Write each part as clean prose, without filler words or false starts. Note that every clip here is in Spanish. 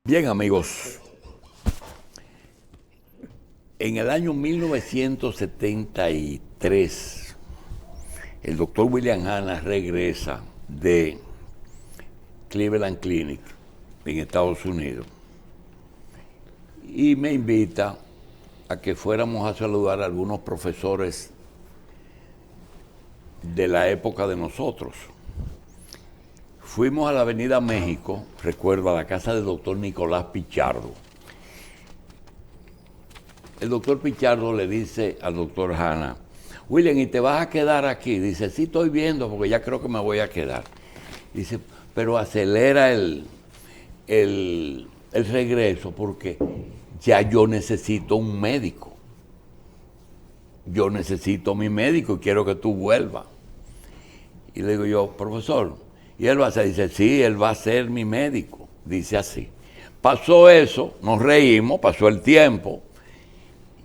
Bien, amigos, en el año 1973, el doctor William Hanna regresa de Cleveland Clinic en Estados Unidos y me invita a que fuéramos a saludar a algunos profesores de la época de nosotros. Fuimos a la Avenida México, recuerdo, a la casa del doctor Nicolás Pichardo. El doctor Pichardo le dice al doctor Hanna: William, ¿y te vas a quedar aquí? Dice: sí, estoy viendo, porque ya creo que me voy a quedar. Dice: pero acelera el regreso, porque ya yo necesito un médico. Yo necesito mi médico y quiero que tú vuelvas. Y le digo yo: profesor, y él va a ser, dice: sí, él va a ser mi médico. Dice así. Pasó eso, nos reímos, pasó el tiempo,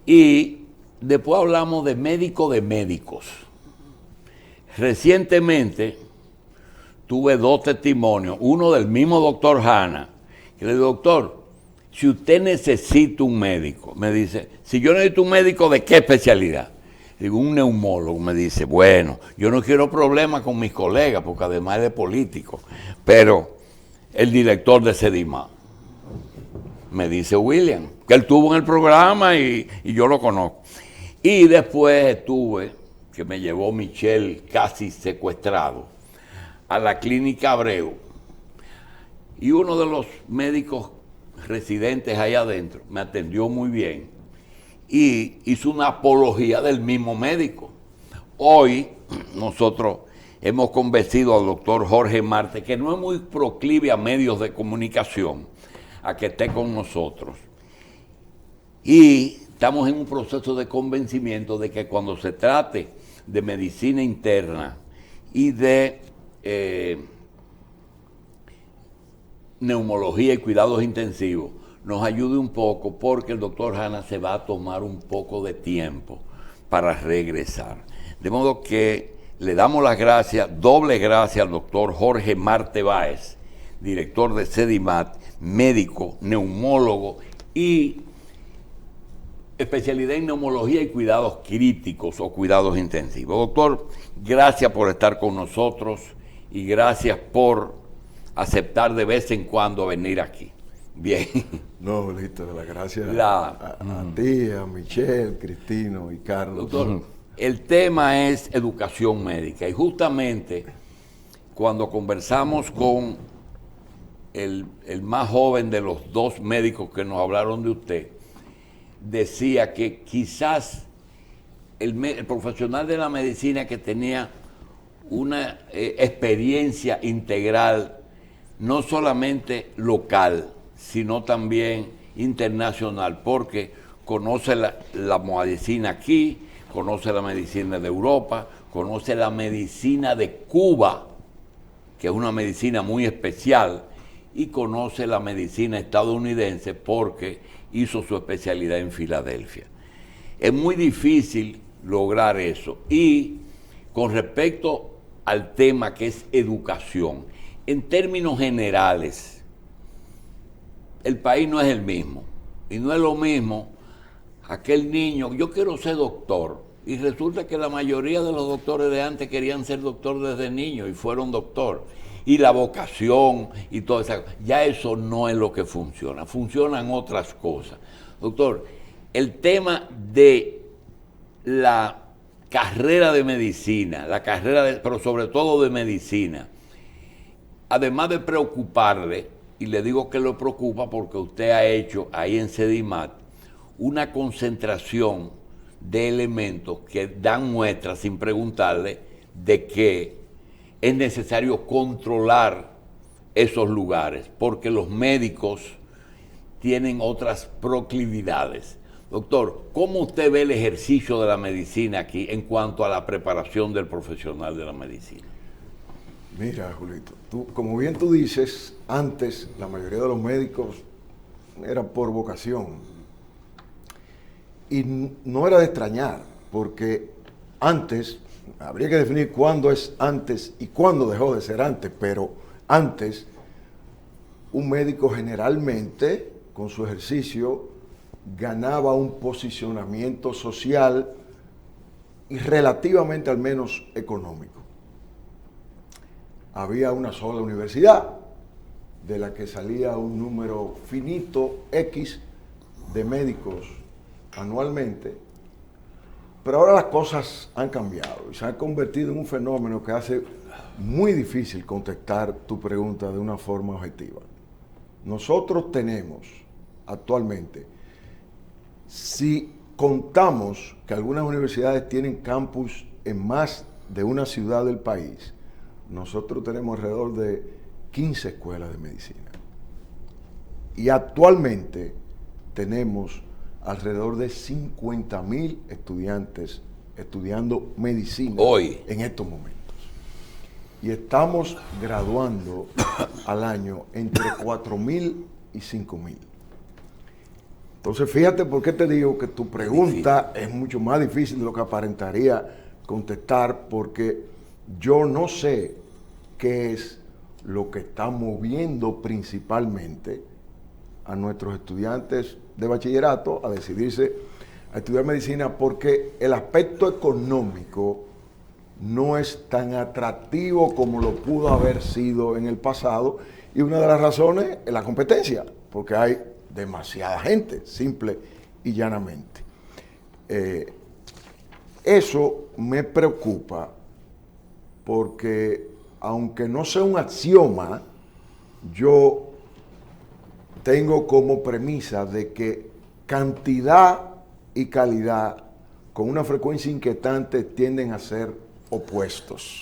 y después hablamos de médico de médicos. Recientemente tuve dos testimonios, uno del mismo doctor Hanna, que le digo: doctor, si usted necesita un médico, me dice: si yo necesito un médico, ¿de qué especialidad? Digo: un neumólogo. Me dice: bueno, yo no quiero problemas con mis colegas, porque además es político, pero el director de Sedimat, me dice William, que él estuvo en el programa y yo lo conozco. Y después estuve, que me llevó Michelle casi secuestrado, a la clínica Abreu, y uno de los médicos residentes ahí adentro me atendió muy bien y hizo una apología del mismo médico. Hoy nosotros hemos convencido al doctor Jorge Marte, que no es muy proclive a medios de comunicación, a que esté con nosotros. Y estamos en un proceso de convencimiento de que cuando se trate de medicina interna y de neumología y cuidados intensivos, nos ayude un poco, porque el doctor Hanna se va a tomar un poco de tiempo para regresar. De modo que le damos las gracias, doble gracias al doctor Jorge Marte Báez, director de Sedimat, médico, neumólogo y especialidad en neumología y cuidados críticos o cuidados intensivos. Doctor, gracias por estar con nosotros y gracias por aceptar de vez en cuando venir aquí. Bien. No, listo, las gracias a ti, a Michelle, Cristino y Carlos. Doctor, el tema es educación médica, y justamente cuando conversamos con el más joven de los dos médicos que nos hablaron de usted, decía que quizás el profesional de la medicina que tenía una experiencia integral, no solamente local, sino también internacional, porque conoce la medicina aquí, conoce la medicina de Europa, conoce la medicina de Cuba, que es una medicina muy especial, y conoce la medicina estadounidense porque hizo su especialidad en Filadelfia. Es muy difícil lograr eso. Y con respecto al tema que es educación, en términos generales, el país no es el mismo. Y no es lo mismo aquel niño: yo quiero ser doctor, y resulta que la mayoría de los doctores de antes querían ser doctor desde niños y fueron doctor. Y la vocación y todo eso, ya eso no es lo que funciona, funcionan otras cosas. Doctor, el tema de la carrera de medicina, pero sobre todo de medicina, además de preocuparle, y le digo que lo preocupa porque usted ha hecho ahí en Sedimat una concentración de elementos que dan muestras, sin preguntarle, de que es necesario controlar esos lugares, porque los médicos tienen otras proclividades. Doctor, ¿cómo usted ve el ejercicio de la medicina aquí en cuanto a la preparación del profesional de la medicina? Mira, Julito, como bien tú dices, antes la mayoría de los médicos era por vocación. Y no era de extrañar, porque antes, habría que definir cuándo es antes y cuándo dejó de ser antes, pero antes un médico generalmente, con su ejercicio, ganaba un posicionamiento social y relativamente al menos económico. Había una sola universidad, de la que salía un número finito, X, de médicos anualmente, pero ahora las cosas han cambiado y se han convertido en un fenómeno que hace muy difícil contestar tu pregunta de una forma objetiva. Nosotros tenemos actualmente, si contamos que algunas universidades tienen campus en más de una ciudad del país, nosotros tenemos alrededor de 15 escuelas de medicina. Y actualmente tenemos alrededor de 50,000 estudiantes estudiando medicina hoy, en estos momentos. Y estamos graduando al año entre 4,000 y 5,000. Entonces, fíjate por qué te digo que tu pregunta es mucho más difícil de lo que aparentaría contestar, porque yo no sé qué es lo que está moviendo principalmente a nuestros estudiantes de bachillerato a decidirse a estudiar medicina, porque el aspecto económico no es tan atractivo como lo pudo haber sido en el pasado, y una de las razones es la competencia, porque hay demasiada gente, simple y llanamente. Eso me preocupa porque, aunque no sea un axioma, yo tengo como premisa de que cantidad y calidad con una frecuencia inquietante tienden a ser opuestos.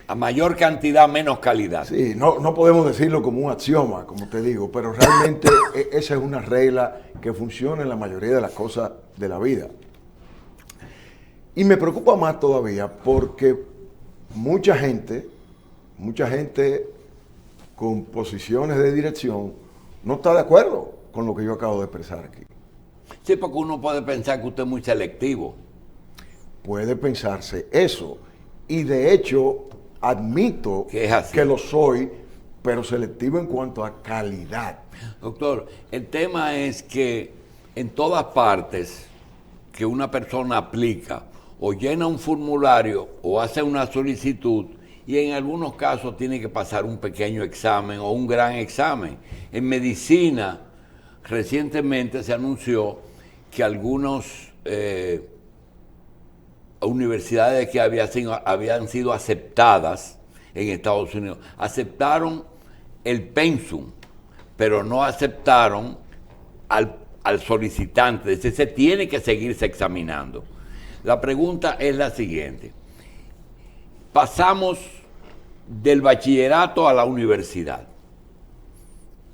a mayor cantidad, menos calidad. Sí, no podemos decirlo como un axioma, como te digo, pero realmente esa es una regla que funciona en la mayoría de las cosas de la vida. Y me preocupa más todavía porque mucha gente con posiciones de dirección no está de acuerdo con lo que yo acabo de expresar aquí. Sí, porque uno puede pensar que usted es muy selectivo. Puede pensarse eso. Y de hecho, admito que lo soy, pero selectivo en cuanto a calidad. Doctor, el tema es que en todas partes que una persona aplica o llena un formulario o hace una solicitud, y en algunos casos tiene que pasar un pequeño examen o un gran examen. En medicina, recientemente se anunció que algunas universidades que habían sido aceptadas en Estados Unidos, aceptaron el pensum, pero no aceptaron al solicitante. Es decir, se tiene que seguirse examinando. La pregunta es la siguiente. Pasamos del bachillerato a la universidad.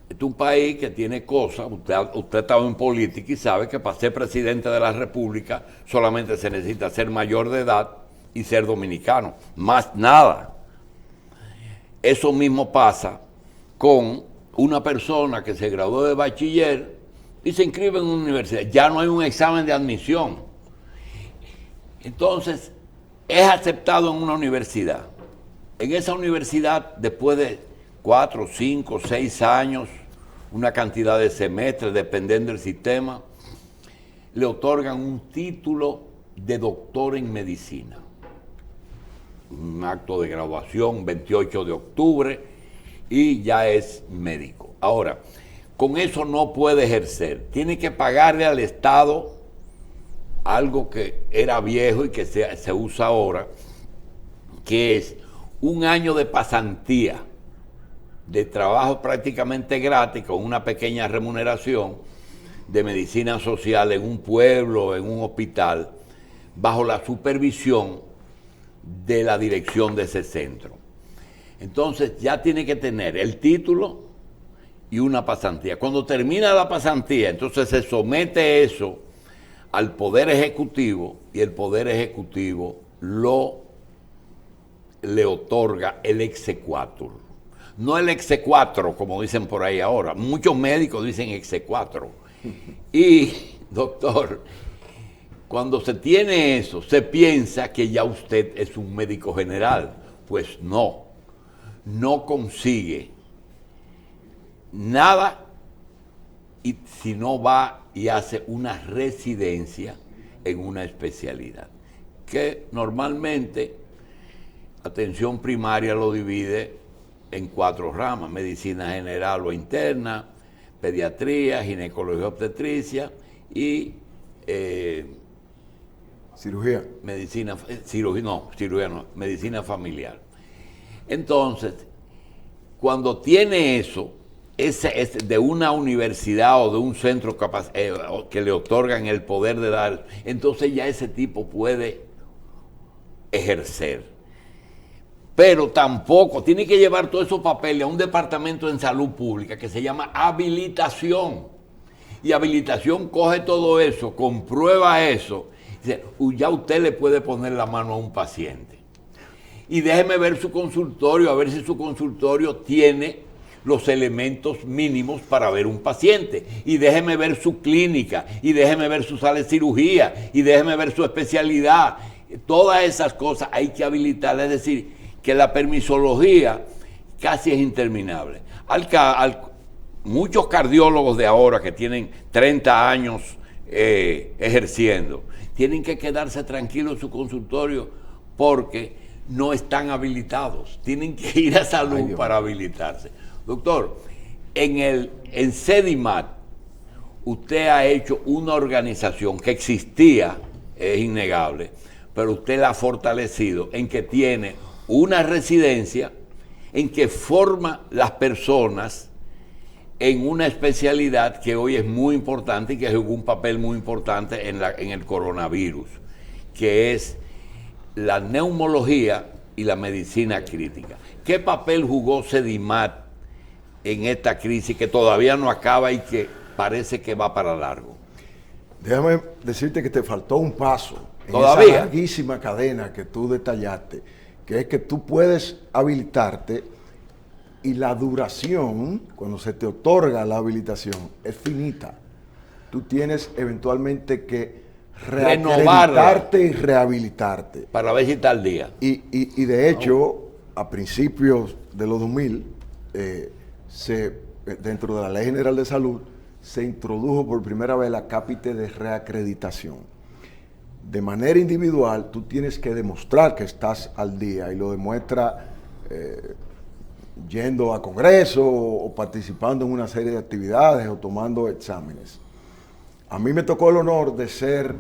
Este es un país que tiene cosas. Usted ha estado en política y sabe que para ser presidente de la República solamente se necesita ser mayor de edad y ser dominicano. Más nada. Eso mismo pasa con una persona que se graduó de bachiller y se inscribe en una universidad. Ya no hay un examen de admisión. Entonces, es aceptado en una universidad. En esa universidad, después de 4, 5, 6 años, una cantidad de semestres, dependiendo del sistema, le otorgan un título de doctor en medicina. Un acto de graduación, 28 de octubre, y ya es médico. Ahora, con eso no puede ejercer. Tiene que pagarle al Estado algo que era viejo y que se usa ahora, que es un año de pasantía, de trabajo prácticamente gratis, con una pequeña remuneración de medicina social en un pueblo, en un hospital, bajo la supervisión de la dirección de ese centro. Entonces ya tiene que tener el título y una pasantía. Cuando termina la pasantía, entonces se somete eso al Poder Ejecutivo, y el Poder Ejecutivo le otorga el exequatur. No el exequatro, como dicen por ahí ahora. Muchos médicos dicen exequatro. Y, doctor, cuando se tiene eso, se piensa que ya usted es un médico general. Pues no consigue nada y si no va y hace una residencia en una especialidad, que normalmente atención primaria lo divide en 4 ramas: medicina general o interna, pediatría, ginecología obstetricia y cirugía. Cirugía no, medicina familiar. Entonces, cuando tiene eso, ese es de una universidad o de un centro que le otorgan el poder de dar, entonces ya ese tipo puede ejercer. Pero tampoco, tiene que llevar todos esos papeles a un departamento en salud pública que se llama habilitación. Y habilitación coge todo eso, comprueba eso, dice, ya usted le puede poner la mano a un paciente. Y déjeme ver su consultorio, a ver si su consultorio tiene los elementos mínimos para ver un paciente. Y déjeme ver su clínica, y déjeme ver su sala de cirugía, y déjeme ver su especialidad. Todas esas cosas hay que habilitarlas, es decir, que la permisología casi es interminable. Muchos cardiólogos de ahora que tienen 30 años ejerciendo, tienen que quedarse tranquilos en su consultorio porque no están habilitados. Tienen que ir a salud para habilitarse. Doctor, en CEDIMAT, usted ha hecho una organización que existía, es innegable, pero usted la ha fortalecido en que tiene una residencia en que forma las personas en una especialidad que hoy es muy importante y que jugó un papel muy importante en el coronavirus, que es la neumología y la medicina crítica. ¿Qué papel jugó CEDIMAT en esta crisis que todavía no acaba y que parece que va para largo? Déjame decirte que te faltó un paso en ¿Todavía? esa larguísima cadena que tú detallaste, que es que tú puedes habilitarte y la duración, cuando se te otorga la habilitación, es finita. Tú tienes eventualmente que reacreditarte y rehabilitarte. Para ver si está al día. Y de hecho, a principios de los 2000, dentro de la Ley General de Salud, se introdujo por primera vez la cápite de reacreditación. De manera individual, tú tienes que demostrar que estás al día y lo demuestra yendo a congresos o participando en una serie de actividades o tomando exámenes. A mí me tocó el honor de ser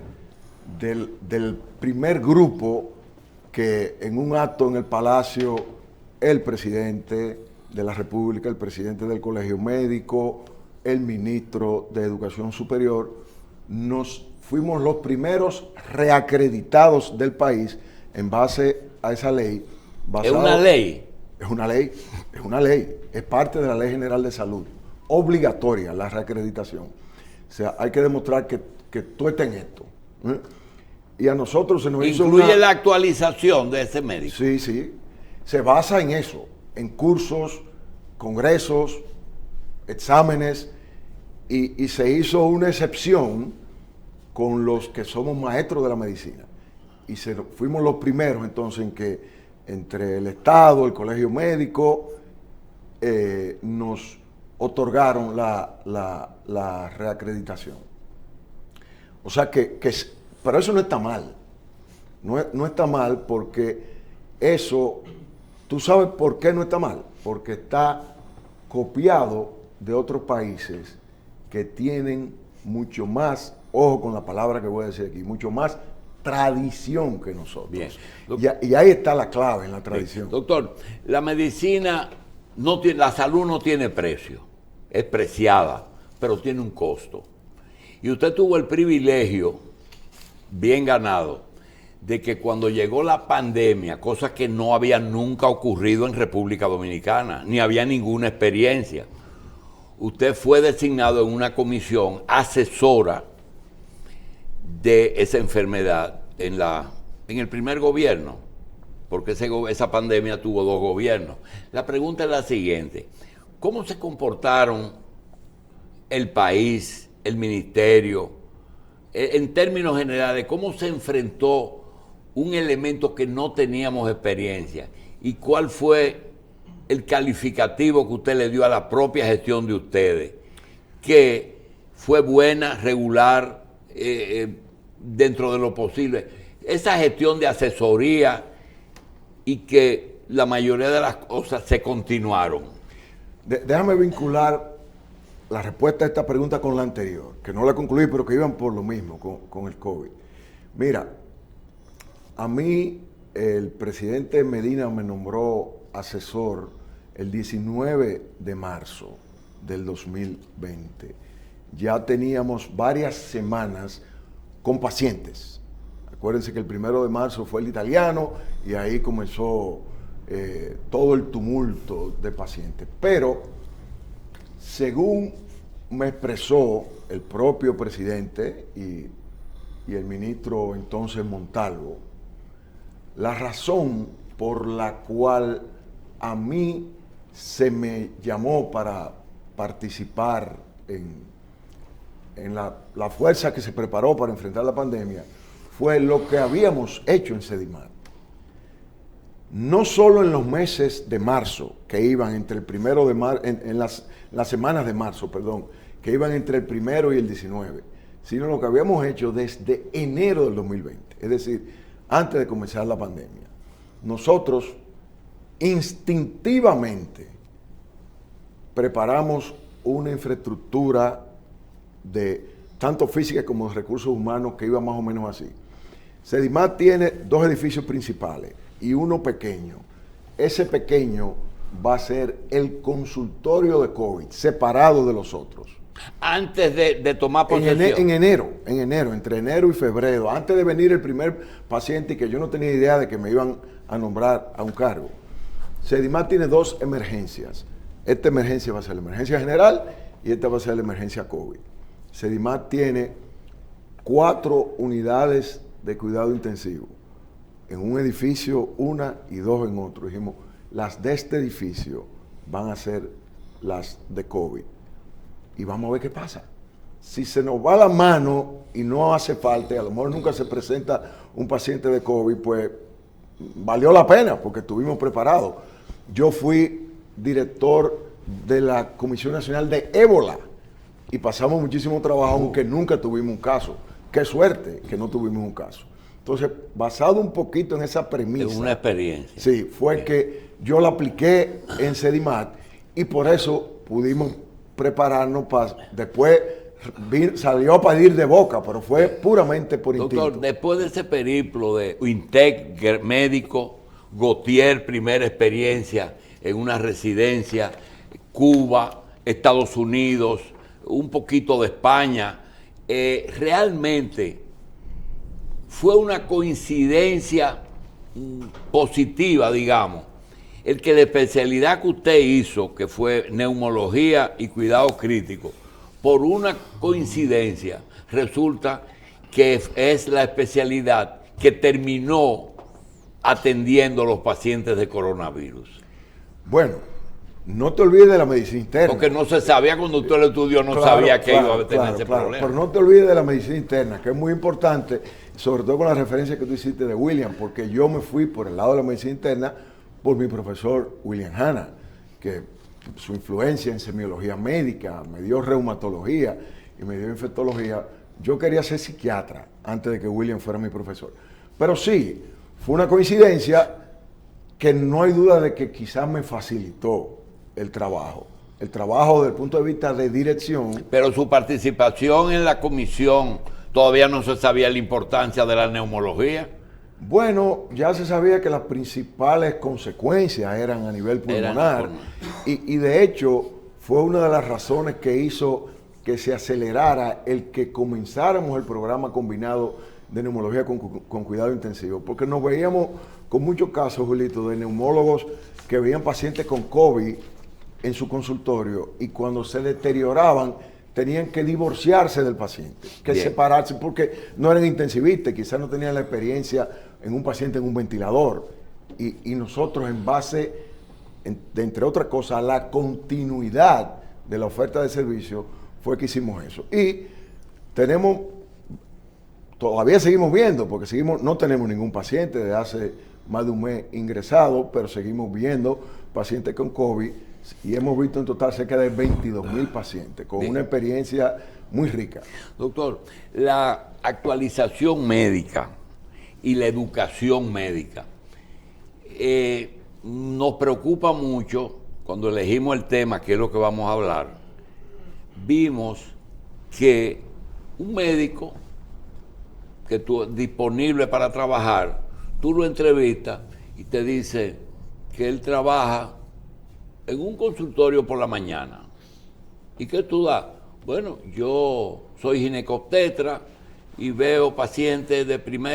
del primer grupo que en un acto en el Palacio, el presidente de la República, el presidente del Colegio Médico, el ministro de Educación Superior, fuimos los primeros reacreditados del país en base a esa ley. ¿Es una ley? Es una ley, es parte de la Ley General de Salud, obligatoria la reacreditación. O sea, hay que demostrar que tú estás en esto. Y a nosotros se nos hizo ¿Incluye la actualización de ese médico? Sí, sí. Se basa en eso, en cursos, congresos, exámenes, y se hizo una excepción con los que somos maestros de la medicina. Y fuimos los primeros entonces en que entre el Estado, el Colegio Médico, nos otorgaron la reacreditación. O sea pero eso no está mal. No está mal porque eso, ¿tú sabes por qué no está mal? Porque está copiado de otros países que tienen mucho más, ojo con la palabra que voy a decir aquí, mucho más tradición que nosotros. Bien. Y ahí está la clave en la tradición. Bien. Doctor, la medicina, la salud no tiene precio, es preciada, pero tiene un costo. Y usted tuvo el privilegio, bien ganado, de que cuando llegó la pandemia, cosa que no había nunca ocurrido en República Dominicana, ni había ninguna experiencia, usted fue designado en una comisión asesora de esa enfermedad en el primer gobierno, porque esa pandemia tuvo 2 gobiernos. La pregunta es la siguiente: ¿cómo se comportaron el país, el ministerio, en términos generales, cómo se enfrentó un elemento que no teníamos experiencia? ¿Y cuál fue el calificativo que usted le dio a la propia gestión de ustedes, que fue buena, regular, dentro de lo posible. Esa gestión de asesoría y que la mayoría de las cosas se continuaron. Déjame vincular la respuesta a esta pregunta con la anterior, que no la concluí, pero que iban por lo mismo con el COVID. Mira, a mí el presidente Medina me nombró asesor el 19 de marzo del 2020. Ya teníamos varias semanas con pacientes. Acuérdense que el 1 de marzo fue el italiano y ahí comenzó todo el tumulto de pacientes. Pero, según me expresó el propio presidente y el ministro entonces Montalvo, la razón por la cual a mí se me llamó para participar en la fuerza que se preparó para enfrentar la pandemia fue lo que habíamos hecho en Sedimat. No solo en los meses de marzo, que iban entre el 1 de marzo, en las semanas de marzo, perdón, que iban entre el 1 y el 19, sino lo que habíamos hecho desde enero del 2020, es decir, antes de comenzar la pandemia. Nosotros instintivamente preparamos una infraestructura de tanto física como de recursos humanos que iba más o menos así. Sedimat tiene 2 edificios principales y uno pequeño. Ese pequeño va a ser el consultorio de COVID, separado de los otros. Antes de tomar posesión. En enero, entre enero y febrero, antes de venir el primer paciente y que yo no tenía idea de que me iban a nombrar a un cargo. Sedimat tiene 2 emergencias. Esta emergencia va a ser la emergencia general y esta va a ser la emergencia COVID. Sedimat tiene 4 unidades de cuidado intensivo. En un edificio, 1 y 2 en otro. Dijimos, las de este edificio van a ser las de COVID. Y vamos a ver qué pasa. Si se nos va la mano y no hace falta, y a lo mejor nunca se presenta un paciente de COVID, pues valió la pena porque estuvimos preparados. Yo fui director de la Comisión Nacional de Ébola y pasamos muchísimo trabajo, aunque nunca tuvimos un caso. Qué suerte que no tuvimos un caso. Entonces, basado un poquito en esa premisa. Es una experiencia. Sí, fue que yo la apliqué en Sedimat y por eso pudimos prepararnos para después salió a pedir de boca, pero fue puramente por instinto. Doctor, después de ese periplo de INTEC, médico, Gautier, primera experiencia en una residencia, Cuba, Estados Unidos, un poquito de España, realmente fue una coincidencia positiva, digamos, el que la especialidad que usted hizo, que fue neumología y cuidado crítico, por una coincidencia resulta que es la especialidad que terminó atendiendo a los pacientes de coronavirus. Bueno, no te olvides de la medicina interna. Porque no se sabía cuando usted lo estudió, no sabía que iba a tener ese problema. Pero no te olvides de la medicina interna, que es muy importante, sobre todo con la referencia que tú hiciste de William, porque yo me fui por el lado de la medicina interna por mi profesor William Hanna, que su influencia en semiología médica, me dio reumatología y me dio infectología. Yo quería ser psiquiatra antes de que William fuera mi profesor. Pero sí, fue una coincidencia que no hay duda de que quizás me facilitó el trabajo desde el punto de vista de dirección. Pero su participación en la comisión, todavía no se sabía la importancia de la neumología. Bueno, ya se sabía que las principales consecuencias eran a nivel pulmonar y de hecho fue una de las razones que hizo que se acelerara el que comenzáramos el programa combinado de neumología con cuidado intensivo, porque nos veíamos con muchos casos, Julito, de neumólogos que veían pacientes con COVID en su consultorio y cuando se deterioraban tenían que divorciarse del paciente, que separarse porque no eran intensivistas, quizás no tenían la experiencia en un paciente en un ventilador. Y nosotros en base, entre otras cosas, a la continuidad de la oferta de servicio, fue que hicimos eso. Y todavía seguimos viendo, porque no tenemos ningún paciente desde hace más de un mes ingresado, pero seguimos viendo pacientes con COVID y hemos visto en total cerca de 22,000 pacientes con una experiencia muy rica. Doctor, la actualización médica y la educación médica nos preocupa mucho cuando elegimos el tema, que es lo que vamos a hablar. Vimos que un médico que tú disponible para trabajar, tú lo entrevistas y te dice que él trabaja en un consultorio por la mañana. ¿Y qué tú das? Bueno, yo soy ginecobstetra y veo pacientes de primer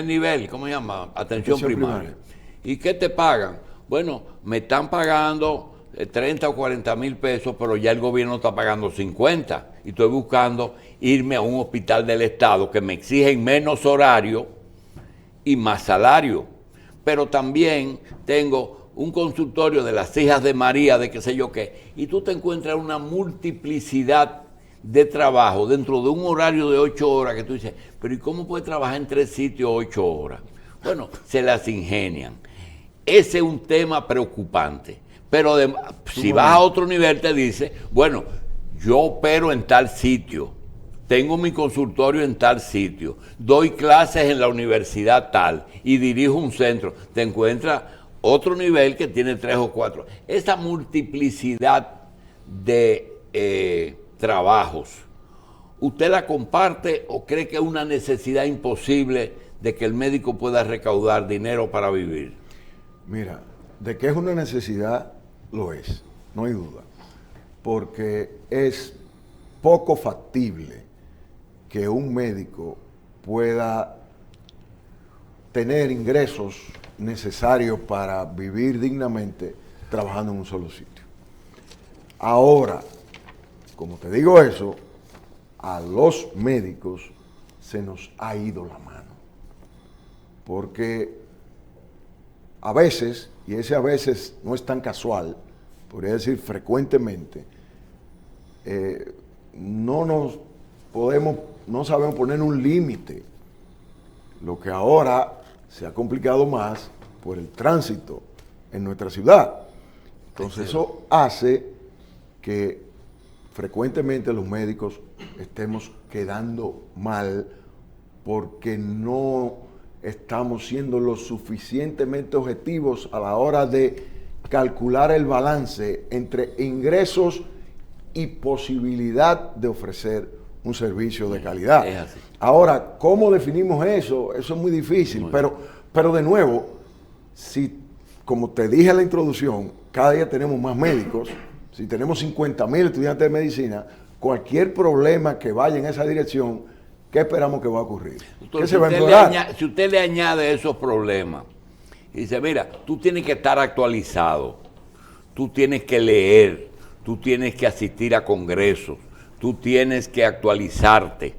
nivel, ¿cómo se llama? Atención primaria. ¿Y qué te pagan? Bueno, me están pagando 30 o 40 mil pesos, pero ya el gobierno está pagando 50. Y estoy buscando irme a un hospital del Estado que me exigen menos horario y más salario. Pero también tengo un consultorio de las hijas de María, de qué sé yo qué, y tú te encuentras una multiplicidad de trabajo dentro de un horario de 8 horas que tú dices, pero ¿y cómo puedes trabajar en 3 sitios 8 horas? Bueno, se las ingenian. Ese es un tema preocupante. Pero si vas a otro nivel te dice, bueno, yo opero en tal sitio, tengo mi consultorio en tal sitio, doy clases en la universidad tal y dirijo un centro. Te encuentras otro nivel que tiene 3 o 4. Esa multiplicidad de trabajos, ¿usted la comparte o cree que es una necesidad imposible de que el médico pueda recaudar dinero para vivir? Mira, de que es una necesidad, lo es, no hay duda, porque es poco factible que un médico pueda tener ingresos necesarios para vivir dignamente trabajando en un solo sitio. Ahora, como te digo eso, a los médicos se nos ha ido la mano, porque a veces, y ese a veces no es tan casual, podría decir frecuentemente, no sabemos poner un límite, lo que ahora se ha complicado más por el tránsito en nuestra ciudad. Entonces eso hace que frecuentemente los médicos estemos quedando mal porque no estamos siendo lo suficientemente objetivos a la hora de calcular el balance entre ingresos y posibilidad de ofrecer un servicio de calidad. Es así. Ahora, ¿cómo definimos eso? Eso es muy difícil, pero de nuevo, si, como te dije en la introducción, cada día tenemos más médicos, si tenemos 50,000 estudiantes de medicina, cualquier problema que vaya en esa dirección, ¿qué esperamos que va a ocurrir? Doctor, ¿Qué se va a empeorar? si usted le añade esos problemas y dice, mira, tú tienes que estar actualizado, tú tienes que leer, tú tienes que asistir a congresos, tú tienes que actualizarte,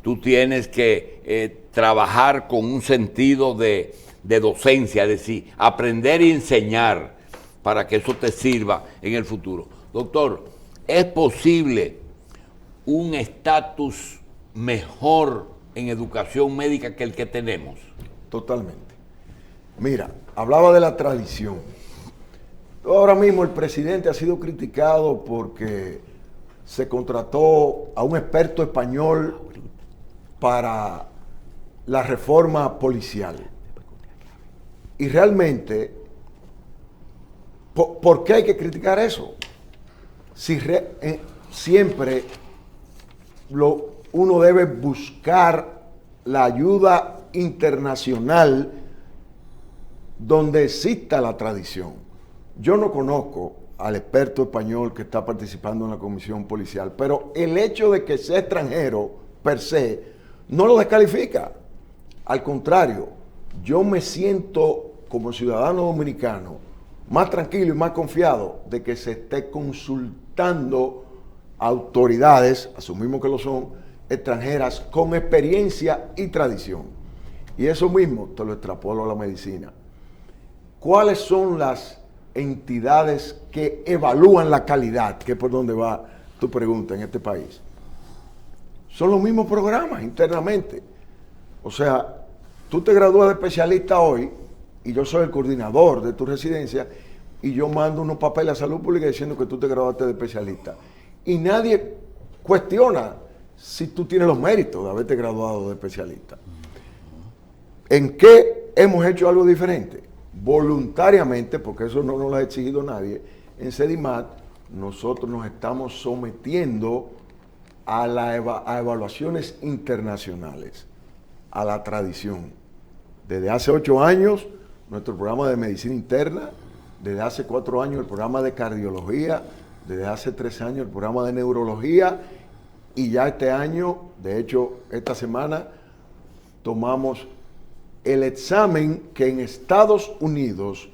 tú tienes que trabajar con un sentido de docencia, es decir, aprender y enseñar para que eso te sirva en el futuro. Doctor, ¿es posible un estatus mejor en educación médica que el que tenemos? Totalmente. Mira, hablaba de la tradición. Ahora mismo el presidente ha sido criticado porque se contrató a un experto español para la reforma policial. Y realmente, ¿por qué hay que criticar eso? Si siempre uno debe buscar la ayuda internacional donde exista la tradición. Yo no conozco al experto español que está participando en la comisión policial, pero el hecho de que sea extranjero per se no lo descalifica. Al contrario, yo me siento como ciudadano dominicano más tranquilo y más confiado de que se esté consultando autoridades, asumimos que lo son, extranjeras con experiencia y tradición. Y eso mismo te lo extrapolo a la medicina. ¿Cuáles son las entidades que evalúan la calidad, que es por donde va tu pregunta en este país? Son los mismos programas internamente. O sea, tú te gradúas de especialista hoy y yo soy el coordinador de tu residencia, y yo mando unos papeles a Salud Pública diciendo que tú te graduaste de especialista. Y nadie cuestiona si tú tienes los méritos de haberte graduado de especialista. ¿En qué hemos hecho algo diferente? Voluntariamente, porque eso no nos lo ha exigido nadie, en Sedimat nosotros nos estamos sometiendo a evaluaciones internacionales, a la tradición. Desde hace 8 años, nuestro programa de medicina interna, desde hace 4 años el programa de cardiología, desde hace 3 años el programa de neurología, y ya este año, de hecho esta semana, tomamos el examen que en Estados Unidos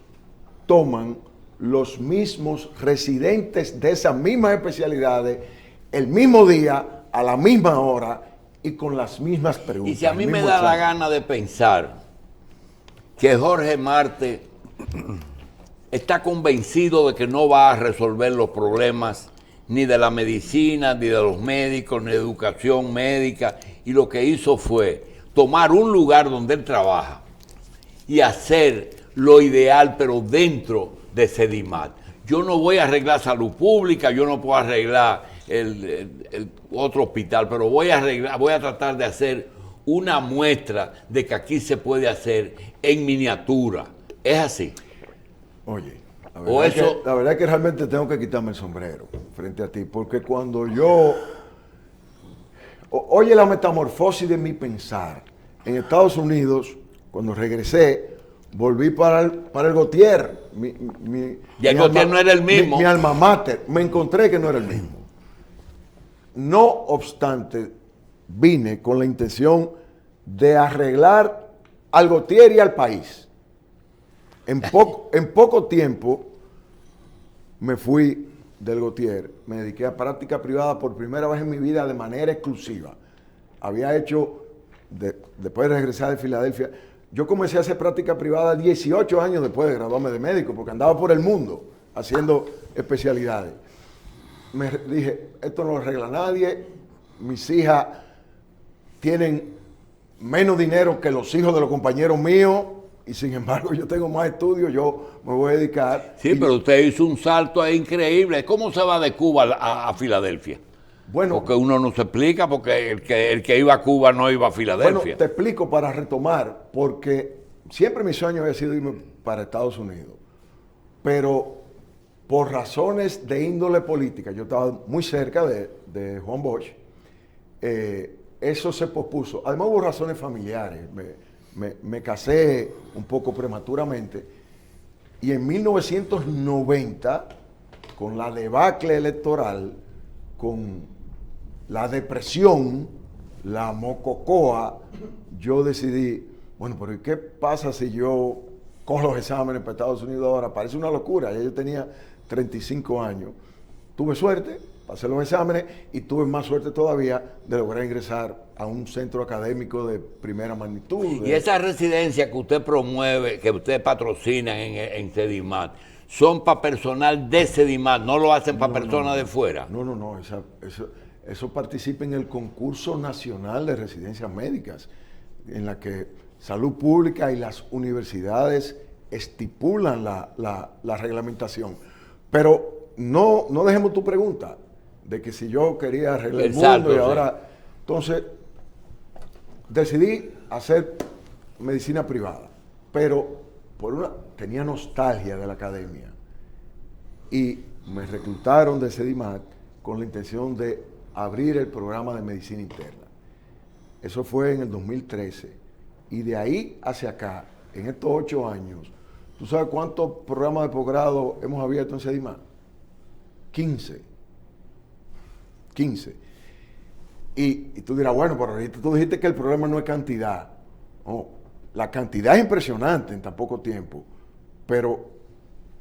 toman los mismos residentes de esas mismas especialidades el mismo día, a la misma hora y con las mismas preguntas. Y si a mí me da la gana de pensar que Jorge Marte está convencido de que no va a resolver los problemas ni de la medicina, ni de los médicos, ni de educación médica, y lo que hizo fue tomar un lugar donde él trabaja y hacer lo ideal, pero dentro de Sedimat. Yo no voy a arreglar salud pública, yo no puedo arreglar el otro hospital, pero voy a tratar de hacer una muestra de que aquí se puede hacer en miniatura. ¿Es así? Oye, la verdad es que realmente tengo que quitarme el sombrero frente a ti, porque cuando yo... Oye la metamorfosis de mi pensar. En Estados Unidos, cuando regresé, volví para el Gautier. Y el Gautier no era el mismo. Mi alma mater. Me encontré que no era el mismo. No obstante, vine con la intención de arreglar al Gautier y al país. En poco tiempo me fui del Gautier, me dediqué a práctica privada por primera vez en mi vida de manera exclusiva. Había hecho, después de regresar de Filadelfia, yo comencé a hacer práctica privada 18 años después de graduarme de médico, porque andaba por el mundo haciendo especialidades. Me dije, esto no lo arregla nadie, mis hijas tienen menos dinero que los hijos de los compañeros míos, y sin embargo yo tengo más estudios, yo me voy a dedicar. Sí, pero usted hizo un salto increíble. ¿Cómo se va de Cuba a Filadelfia? Bueno, porque uno no se explica, porque el que iba a Cuba no iba a Filadelfia. Bueno, te explico para retomar, porque siempre mi sueño había sido irme para Estados Unidos, pero por razones de índole política, yo estaba muy cerca de Juan Bosch, eso se pospuso. Además hubo razones familiares, me casé un poco prematuramente, y en 1990, con la debacle electoral, con la depresión, la mococoa, yo decidí, bueno, pero ¿qué pasa si yo cojo los exámenes para Estados Unidos ahora? Parece una locura, ya yo tenía 35 años. Tuve suerte, pasé los exámenes y tuve más suerte todavía de lograr ingresar a un centro académico de primera magnitud. Y esas residencias que usted promueve, que usted patrocina en Sedimat, ¿son para personal de Sedimat? ¿No lo hacen para personas de fuera? No. Eso participa en el concurso nacional de residencias médicas, en la que Salud Pública y las universidades estipulan la reglamentación. Pero no dejemos tu pregunta de que si yo quería arreglar el mundo y ahora... Entonces, decidí hacer medicina privada, pero tenía nostalgia de la academia y me reclutaron de Sedimat con la intención de abrir el programa de medicina interna. Eso fue en el 2013 y de ahí hacia acá, en estos 8 años, ¿tú sabes cuántos programas de posgrado hemos abierto en Sedimat? 15. Y tú dirás, bueno, pero ahorita tú dijiste que el problema no es cantidad. No, la cantidad es impresionante en tan poco tiempo, pero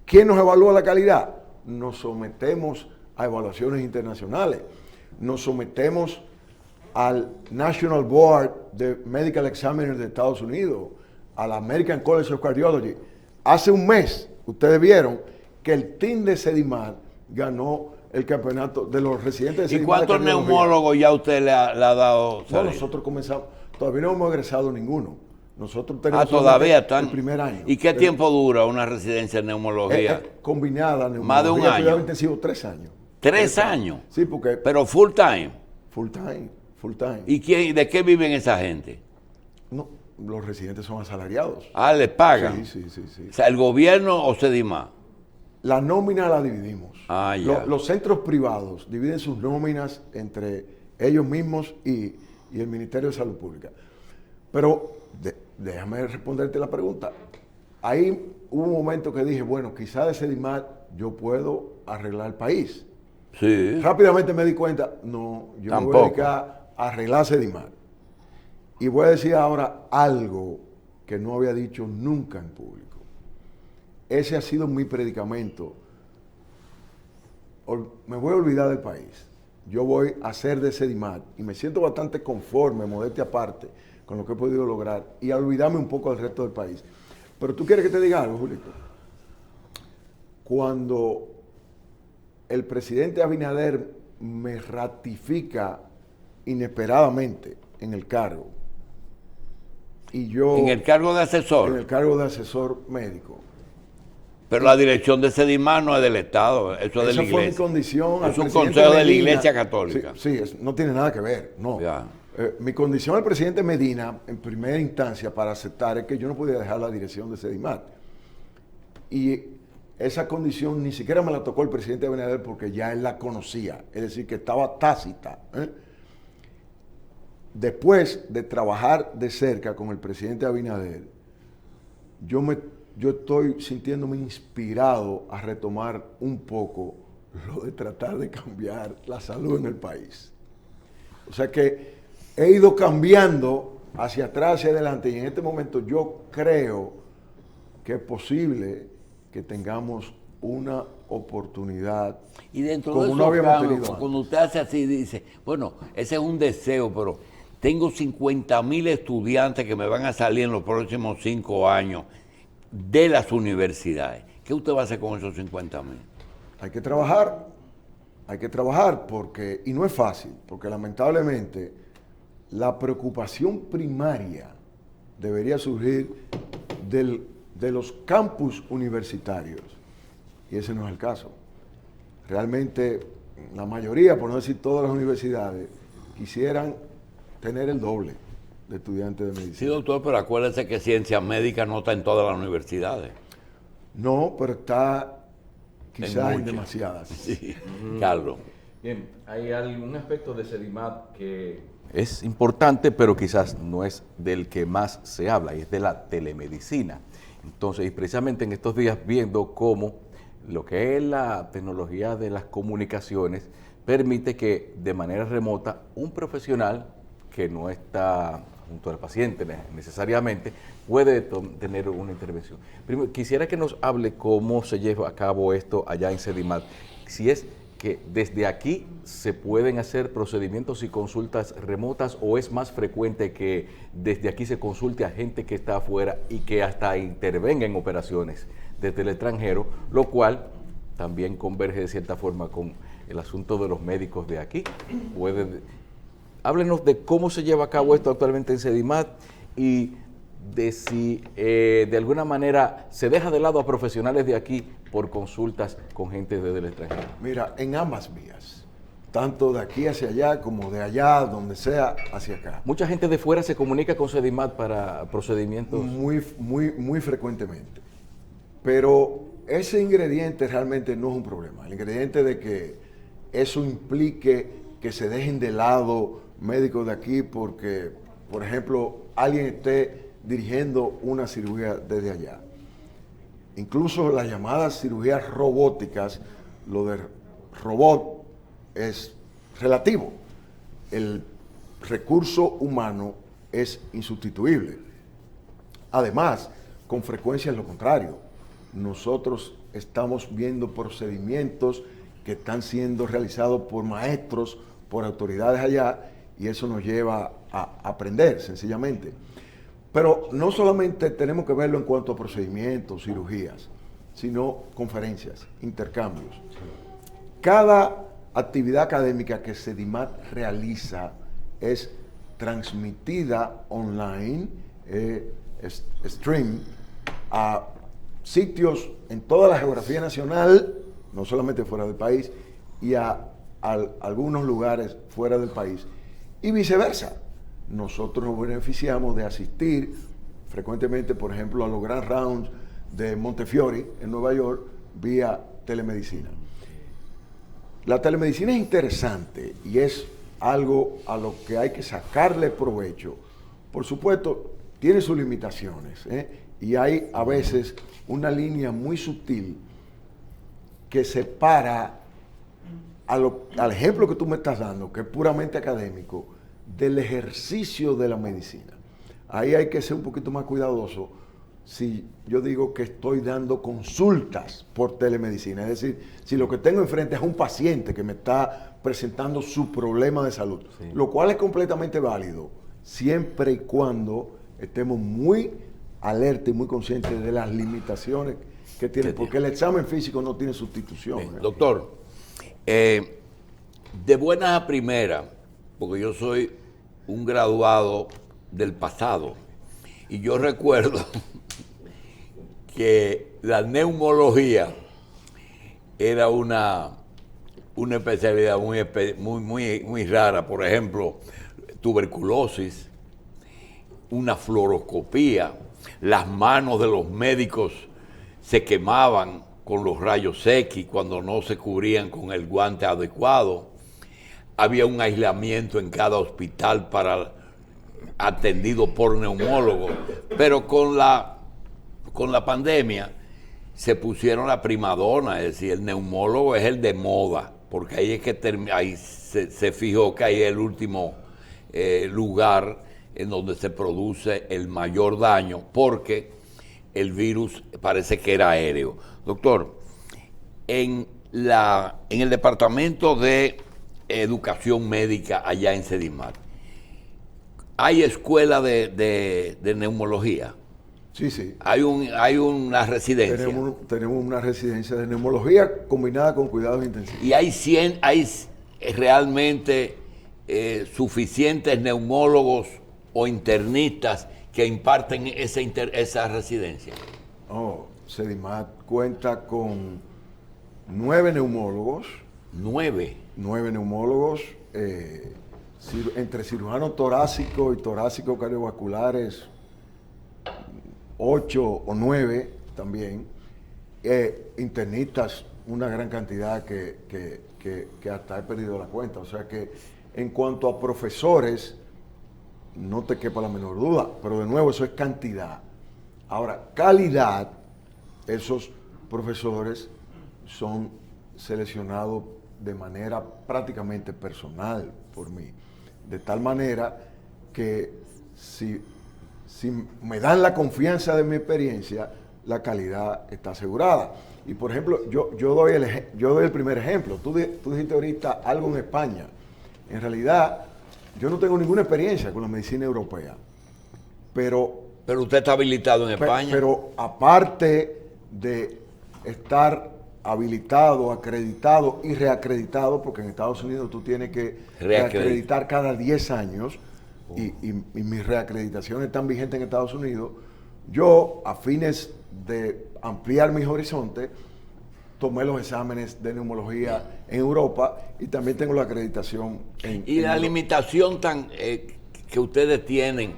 ¿quién nos evalúa la calidad? Nos sometemos a evaluaciones internacionales, nos sometemos al National Board de Medical Examiners de Estados Unidos, a la American College of Cardiology. Hace un mes, ustedes vieron que el team de Sedimat ganó el campeonato de los residentes de Sedimat. ¿Y cuántos neumólogos ya usted le ha dado? No, nosotros comenzamos, todavía no hemos egresado ninguno. Nosotros tenemos todavía están. el primer año. ¿Y qué tiempo dura una residencia en neumología? Combinada, Más de un año. Cuidado intensivo, 3 años. 3 años. Sí, porque... Pero full time. Full time. ¿Y de qué viven esa gente? No, los residentes son asalariados. ¿Les pagan? Sí. O sea, ¿el gobierno o Sedimá? La nómina la dividimos. Ya. Los centros privados dividen sus nóminas entre ellos mismos y el Ministerio de Salud Pública. Pero déjame responderte la pregunta. Ahí hubo un momento que dije, bueno, quizá de Sedimá yo puedo arreglar el país. Sí. Rápidamente me di cuenta, no, yo me voy a dedicar a arreglar Sedimá. Y voy a decir ahora algo que no había dicho nunca en público. Ese ha sido mi predicamento. Me voy a olvidar del país. Yo voy a hacer de Sedimat y me siento bastante conforme, modestia aparte, con lo que he podido lograr y a olvidarme un poco del resto del país. Pero tú quieres que te diga algo, Julito. Cuando el presidente Abinader me ratifica inesperadamente en el cargo, y yo... ¿En el cargo de asesor? En el cargo de asesor médico. Pero la dirección de Sedimar no es del Estado, eso es de la iglesia. Esa fue mi condición. Es un consejo de la Iglesia Católica. Sí, no tiene nada que ver, no. Mi condición al presidente Medina, en primera instancia, para aceptar, es que yo no podía dejar la dirección de Sedimar. Y esa condición ni siquiera me la tocó el presidente Abinader porque ya él la conocía, es decir, que estaba tácita. Después de trabajar de cerca con el presidente Abinader, yo estoy sintiéndome inspirado a retomar un poco lo de tratar de cambiar la salud en el país. O sea que he ido cambiando hacia atrás, hacia adelante, y en este momento yo creo que es posible que tengamos una oportunidad. Y dentro como de no esos habíamos cambios, tenido cuando antes. usted hace así, dice, bueno, ese es un deseo, pero tengo 50,000 estudiantes que me van a salir en los próximos 5 años de las universidades. ¿Qué usted va a hacer con esos 50,000? Hay que trabajar porque, y no es fácil, porque lamentablemente la preocupación primaria debería surgir de los campus universitarios, y ese no es el caso. Realmente la mayoría, por no decir todas las universidades, quisieran tener el doble de estudiantes de medicina. Sí, doctor, pero acuérdese que ciencia médica no está en todas las universidades. No, pero está quizás en demasiadas. Sí, Carlos. Bien, hay algún aspecto de Sedimat que es importante, pero quizás no es del que más se habla, y es de la telemedicina. Entonces, y precisamente en estos días viendo cómo lo que es la tecnología de las comunicaciones permite que de manera remota un profesional que no está junto al paciente necesariamente puede tener una intervención. Primero, quisiera que nos hable cómo se lleva a cabo esto allá en Sedimat. Si es que desde aquí se pueden hacer procedimientos y consultas remotas, o es más frecuente que desde aquí se consulte a gente que está afuera y que hasta intervenga en operaciones desde el extranjero, lo cual también converge de cierta forma con el asunto de los médicos de aquí. Háblenos de cómo se lleva a cabo esto actualmente en Sedimat y de si de alguna manera se deja de lado a profesionales de aquí por consultas con gente desde el extranjero. Mira, en ambas vías, tanto de aquí hacia allá como de allá, donde sea, hacia acá. Mucha gente de fuera se comunica con Sedimat para procedimientos. Muy frecuentemente. Pero ese ingrediente realmente no es un problema. El ingrediente de que eso implique que se dejen de lado médicos de aquí porque, por ejemplo, alguien esté dirigiendo una cirugía desde allá. Incluso las llamadas cirugías robóticas, lo de robot es relativo. El recurso humano es insustituible. Además, con frecuencia es lo contrario. Nosotros estamos viendo procedimientos que están siendo realizados por maestros, por autoridades allá, y eso nos lleva a aprender, sencillamente. Pero no solamente tenemos que verlo en cuanto a procedimientos, cirugías, sino conferencias, intercambios. Cada actividad académica que Sedimat realiza es transmitida online, stream a sitios en toda la geografía nacional, no solamente fuera del país, y a algunos lugares fuera del país, y viceversa. Nosotros nos beneficiamos de asistir frecuentemente, por ejemplo, a los Grand Rounds de Montefiore en Nueva York vía telemedicina. La telemedicina es interesante y es algo a lo que hay que sacarle provecho. Por supuesto, tiene sus limitaciones, y hay a veces una línea muy sutil que separa al ejemplo que tú me estás dando, que es puramente académico, del ejercicio de la medicina. Ahí hay que ser un poquito más cuidadoso si yo digo que estoy dando consultas por telemedicina. Es decir, si lo que tengo enfrente es un paciente que me está presentando su problema de salud, sí, lo cual es completamente válido, siempre y cuando estemos muy alerta y muy conscientes de las limitaciones que tiene, porque el examen físico no tiene sustitución. Doctor, de buenas a primeras, porque yo soy un graduado del pasado, y yo recuerdo que la neumología era una especialidad muy rara. Por ejemplo, tuberculosis, una fluoroscopía, las manos de los médicos se quemaban con los rayos X cuando no se cubrían con el guante adecuado. Había un aislamiento en cada hospital atendido por neumólogos, pero con la pandemia se pusieron la primadona, es decir, el neumólogo es el de moda, porque ahí es que ahí se fijó que ahí es el último lugar en donde se produce el mayor daño, porque el virus parece que era aéreo. Doctor, en el departamento de educación médica allá en Sedimat, ¿hay escuela de neumología? Sí, sí. ¿Hay una residencia? Tenemos una residencia de neumología combinada con cuidados intensivos. ¿Y hay realmente suficientes neumólogos o internistas que imparten esa residencia? Sedimat cuenta con 9 neumólogos. 9. 9 neumólogos, entre cirujanos torácicos y torácicos cardiovasculares, 8 o 9 también. Internistas, una gran cantidad que hasta he perdido la cuenta. O sea que en cuanto a profesores, no te quepa la menor duda, pero de nuevo eso es cantidad. Ahora, calidad, esos profesores son seleccionados de manera prácticamente personal por mí, de tal manera que si me dan la confianza de mi experiencia, la calidad está asegurada. Y por ejemplo, yo doy el primer ejemplo. Tú dijiste ahorita algo en España. En realidad, yo no tengo ninguna experiencia con la medicina europea, pero usted está habilitado en España. Pero aparte de estar habilitado, acreditado y reacreditado, porque en Estados Unidos tú tienes que reacreditar cada 10 años, y mis reacreditaciones están vigentes en Estados Unidos. Yo, a fines de ampliar mis horizontes, tomé los exámenes de neumología en Europa y también tengo la acreditación ¿Y la limitación que ustedes tienen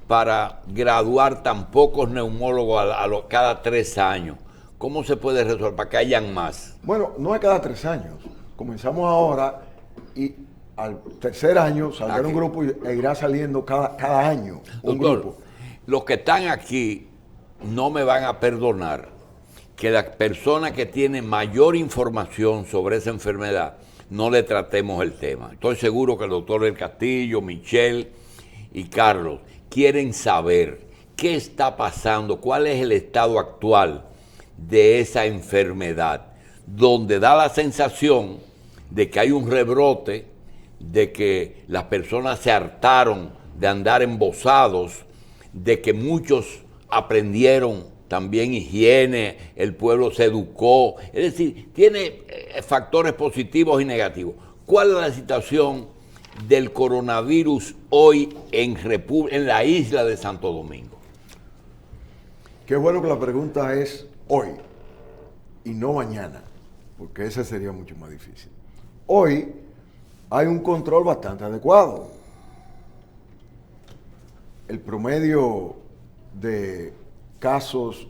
para graduar tan pocos neumólogos cada 3 años? ¿Cómo se puede resolver para que hayan más? Bueno, no es cada 3 años. Comenzamos ahora y al tercer año saldrá un grupo e irá saliendo cada año un grupo. Los que están aquí no me van a perdonar que la persona que tiene mayor información sobre esa enfermedad no le tratemos el tema. Estoy seguro que el doctor del Castillo, Michelle y Carlos quieren saber qué está pasando, cuál es el estado actual de esa enfermedad, donde da la sensación de que hay un rebrote, de que las personas se hartaron de andar embosados, de que muchos aprendieron también higiene, el pueblo se educó, es decir, tiene factores positivos y negativos. ¿Cuál es la situación del coronavirus hoy en la isla de Santo Domingo? Qué bueno que la pregunta es hoy y no mañana, porque ese sería mucho más difícil. Hoy hay un control bastante adecuado. El promedio de casos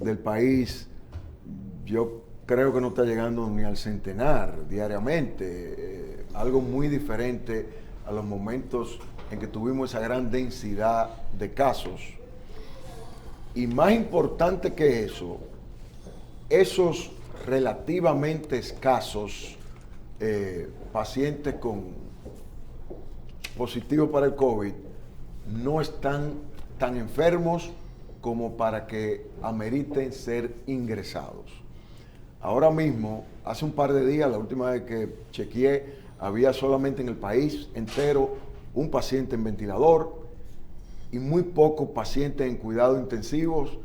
del país, yo creo que no está llegando ni al centenar diariamente, algo muy diferente a los momentos en que tuvimos esa gran densidad de casos. Y más importante que eso, esos relativamente escasos pacientes con positivos para el COVID no están tan enfermos como para que ameriten ser ingresados. Ahora mismo, hace un par de días, la última vez que chequeé, había solamente en el país entero un paciente en ventilador y muy pocos pacientes en cuidados intensivos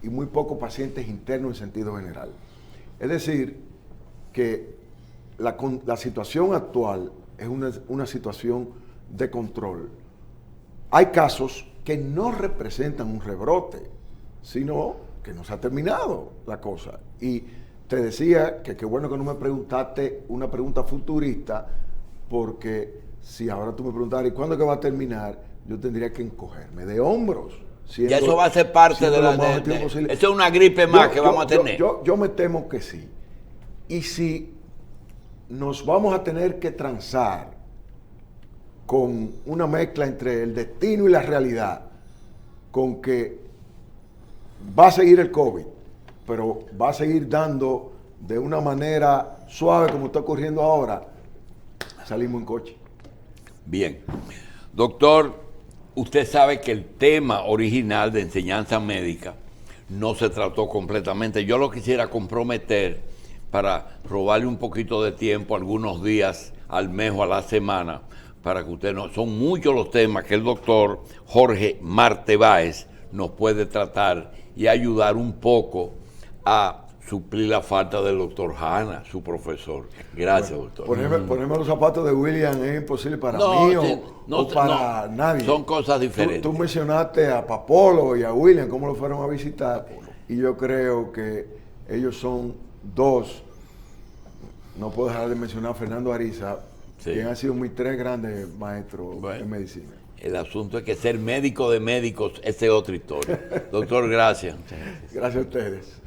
y muy pocos pacientes internos en sentido general. Es decir, que la situación actual es una situación de control. Hay casos que no representan un rebrote, sino que no se ha terminado la cosa. Y te decía que qué bueno que no me preguntaste una pregunta futurista, porque si ahora tú me preguntaras, ¿y cuándo es que va a terminar? Yo tendría que encogerme de hombros. Ya eso va a ser parte de la... Eso es una gripe más que vamos a tener. Yo me temo que sí. Y si nos vamos a tener que transar con una mezcla entre el destino y la realidad, con que va a seguir el COVID, pero va a seguir dando de una manera suave como está ocurriendo ahora, salimos en coche. Bien. Doctor, usted sabe que el tema original de enseñanza médica no se trató completamente. Yo lo quisiera comprometer para robarle un poquito de tiempo, algunos días al mes o a la semana, para que usted no... Son muchos los temas que el doctor Jorge Marte Báez nos puede tratar y ayudar un poco a suplir la falta del doctor Hanna, su profesor. Gracias, doctor. Ponerme los zapatos de William es imposible para mí o para nadie. Son cosas diferentes. Tú mencionaste a Papolo y a William, cómo lo fueron a visitar, y yo creo que ellos son dos. No puedo dejar de mencionar a Fernando Ariza, quien ha sido mis tres grandes maestros en medicina. El asunto es que ser médico de médicos, esa es otra historia. Doctor, gracias. Gracias a ustedes.